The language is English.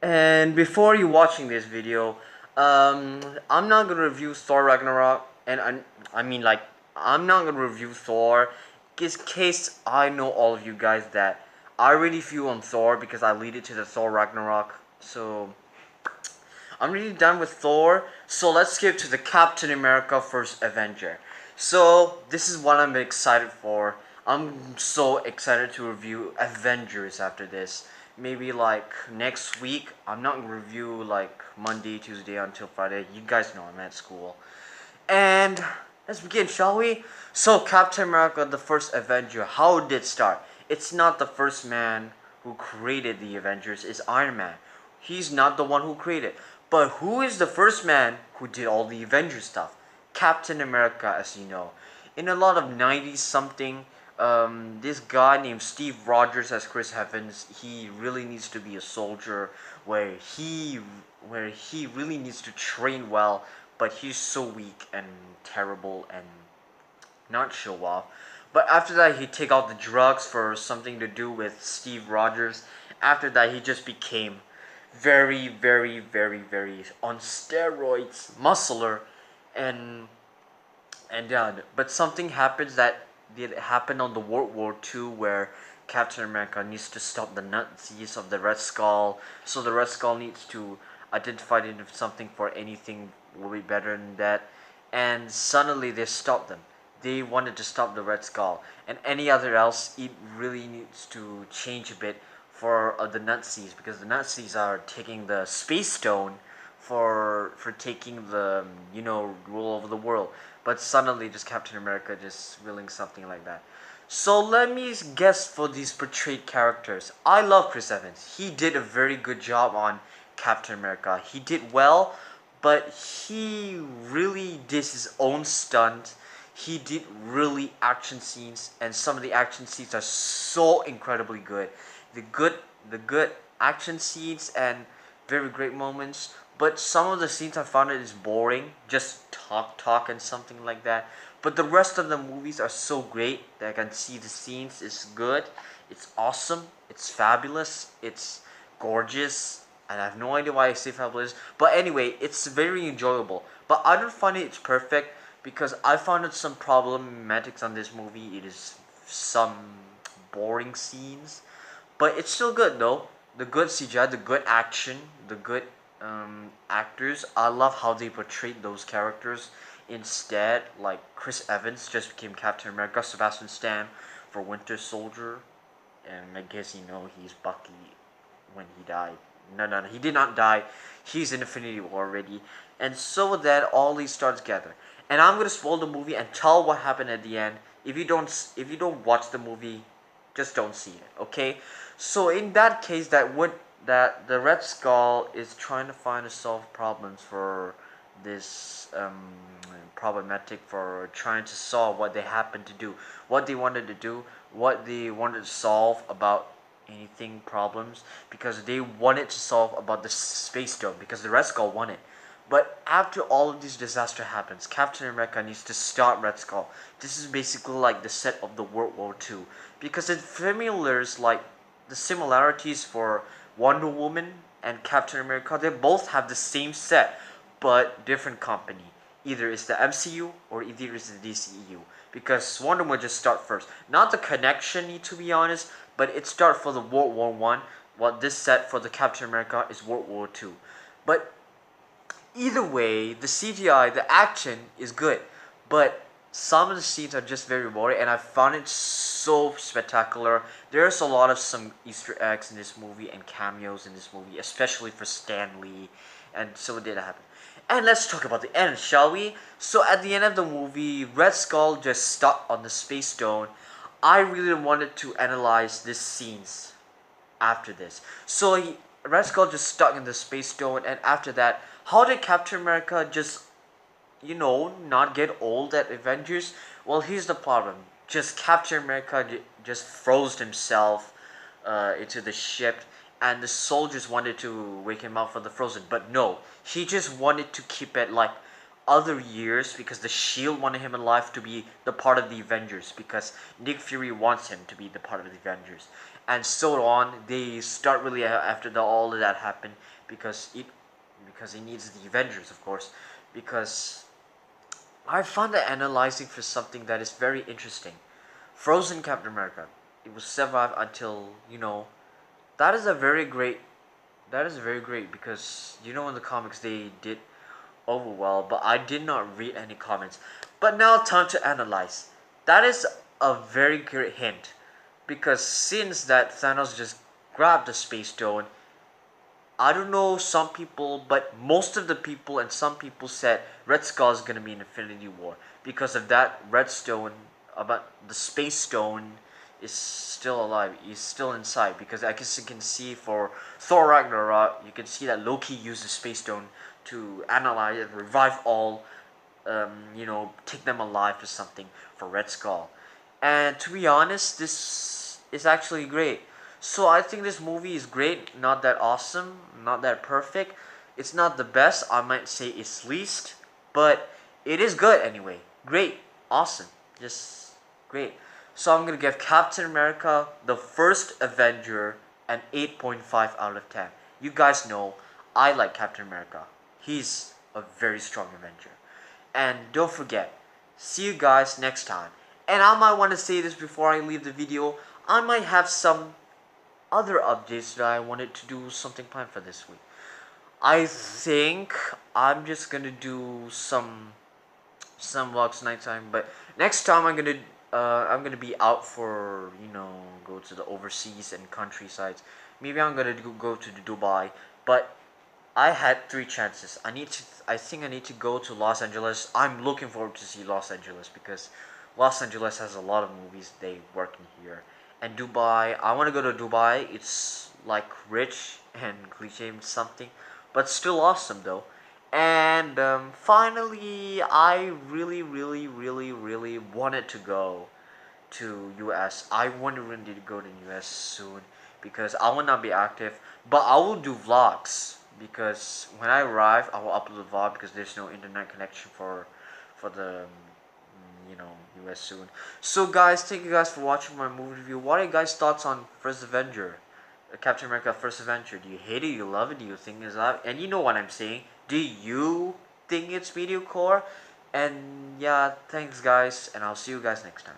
And before you watching this video, I'm not gonna review Thor Ragnarok, and I mean like I'm not gonna review Thor, in case I know all of you guys that I really feel on Thor because I lead it to the Thor Ragnarok. So I'm really done with Thor. So let's skip to the Captain America First Avenger. So this is what I'm excited for. I'm so excited to review Avengers after this. Maybe like next week. I'm not gonna review like Monday, Tuesday until Friday. You guys know I'm at school. And let's begin, shall we? So Captain America, the first Avenger, how did it start? It's not the first man who created the Avengers, it's Iron Man. He's not the one who created. But who is the first man who did all the Avengers stuff? Captain America, as you know. In a lot of 90s something, this guy named Steve Rogers as Chris Evans, he really needs to be a soldier where he really needs to train well, but he's so weak and terrible and not show off. But after that, he take out the drugs for something to do with Steve Rogers. After that, he just became very, very, very, very on steroids, muscular, and but something happens that did happen on the World War II where Captain America needs to stop the Nazis of the Red Skull. So the Red Skull needs to identify it if something for anything will be better than that. And suddenly they stop them. They wanted to stop the Red Skull, and any other else. It really needs to change a bit for the Nazis because the Nazis are taking the Space Stone for taking the rule over the world. But suddenly, just Captain America just willing something like that. So let me guess for these portrayed characters. I love Chris Evans. He did a very good job on Captain America. He did well, but he really did his own stunt. He did really action scenes, and some of the action scenes are so incredibly good. The good, the good action scenes and very great moments. But some of the scenes I found it is boring, just talk and something like that. But the rest of the movies are so great that I can see the scenes is good. It's awesome. It's fabulous. It's gorgeous. And I have no idea why I say fabulous. But anyway, it's very enjoyable. But I don't find it's perfect because I found it some problematics on this movie. It is some boring scenes, but it's still good though. The good CGI, the good action, the good actors. I love how they portrayed those characters. Instead, like Chris Evans just became Captain America, Sebastian Stan for Winter Soldier, and I guess he's Bucky when he died. No, no, no, he did not die. He's in Infinity War already, and so that all these start together. And I'm gonna spoil the movie and tell what happened at the end. If you don't watch the movie, just don't see it. Okay. So in that case, that the Red Skull is trying to find a solve problems for this problematic for trying to solve what they happened to do, what they wanted to do, what they wanted to solve about anything problems because they wanted to solve about the space stone because the Red Skull won it. But after all of this disaster happens, Captain America needs to start Red Skull. This is basically like the set of the World War II because it familiars like the similarities for Wonder Woman and Captain America. They both have the same set, but different company. Either it's the MCU or either it's the DCEU. Because Wonder Woman just start first. Not the connection, to be honest, but it start for the World War I. What this set for the Captain America is World War II. But either way, the CGI, the action is good, but some of the scenes are just very boring, and I found it so spectacular. There's a lot of some Easter eggs in this movie and cameos in this movie, especially for Stan Lee, and so it did happen. And let's talk about the end, shall we? So at the end of the movie, Red Skull just stuck on the space stone. I really wanted to analyze these scenes after this. So Red Skull just stuck in the space stone, and after that, how did Captain America just, not get old at Avengers? Well, here's the problem. Just Captain America just froze himself into the ship, and the soldiers wanted to wake him up from the frozen, but no, he just wanted to keep it like other years because the Shield wanted him alive to be the part of the Avengers because Nick Fury wants him to be the part of the Avengers, and so on. They start really after all of that happened. because it needs the Avengers, of course, because I found that analyzing for something that is very interesting. Frozen Captain America. It was survived until, that is a very great that is very great because in the comics they did over well, but I did not read any comments. But now time to analyze. That is a very great hint because since that Thanos just grabbed the space stone, I don't know some people, but most of the people and some people said Red Skull is gonna be in Infinity War because of that red stone. About the space stone is still alive. He's still inside because I guess you can see for Thor Ragnarok, you can see that Loki used the space stone to analyze and revive all, take them alive or something for Red Skull. And to be honest, this is actually great. So I think this movie is great, not that awesome, not that perfect. It's not the best, I might say it's least, but it is good anyway. Great, awesome, just great. So I'm gonna give Captain America, the first Avenger, an 8.5 out of 10. You guys know I like Captain America. He's a very strong Avenger. And don't forget, see you guys next time. And I might want to say this before I leave the video. I might have some other updates that I wanted to do something planned for this week. I think I'm just gonna do some vlogs nighttime, but next time I'm gonna be out for go to the overseas and countrysides. Maybe I'm gonna go to Dubai, but I had three chances. I think I need to go to Los Angeles. I'm looking forward to see Los Angeles because Los Angeles has a lot of movies they work in here. And Dubai, I want to go to Dubai. It's like rich and cliche something, but still awesome though. And finally, I really, really, really, really wanted to go to US. I want to really go to US soon because I will not be active, but I will do vlogs because when I arrive, I will upload a vlog because there's no internet connection for the US soon. So guys, thank you guys for watching my movie review. What are you guys' thoughts on First Avenger? Captain America First Avenger. Do you hate it? Do you love it? Do you think it's live? And you know what I'm saying. Do you think it's mediocre? And yeah, thanks guys, and I'll see you guys next time.